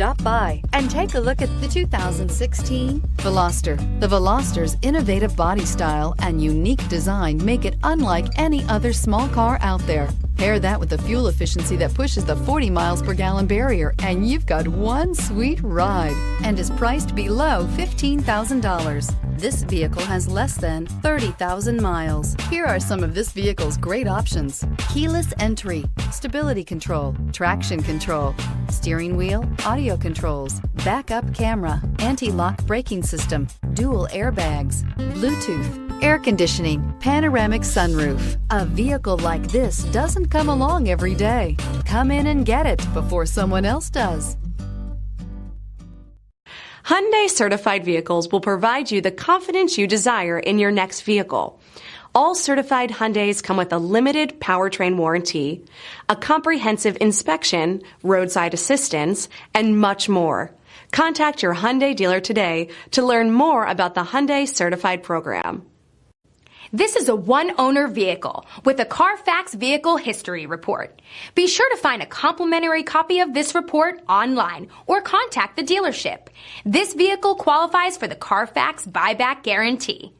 Stop by and take a look at the 2016 Veloster. The Veloster's innovative body style and unique design make it unlike any other small car out there. Pair that with the fuel efficiency that pushes the 40 miles per gallon barrier, and you've got one sweet ride, and is priced below $15,000. This vehicle has less than 30,000 miles. Here are some of this vehicle's great options: keyless entry, stability control, traction control, steering wheel audio controls, backup camera, anti-lock braking system, dual airbags, Bluetooth, air conditioning, panoramic sunroof. A vehicle like this doesn't come along every day. Come in and get it before someone else does. Hyundai certified vehicles will provide you the confidence you desire in your next vehicle. All certified Hyundais come with a limited powertrain warranty, a comprehensive inspection, roadside assistance, and much more. Contact your Hyundai dealer today to learn more about the Hyundai Certified program. This is a one-owner vehicle with a Carfax Vehicle History Report. Be sure to find a complimentary copy of this report online or contact the dealership. This vehicle qualifies for the Carfax Buyback Guarantee.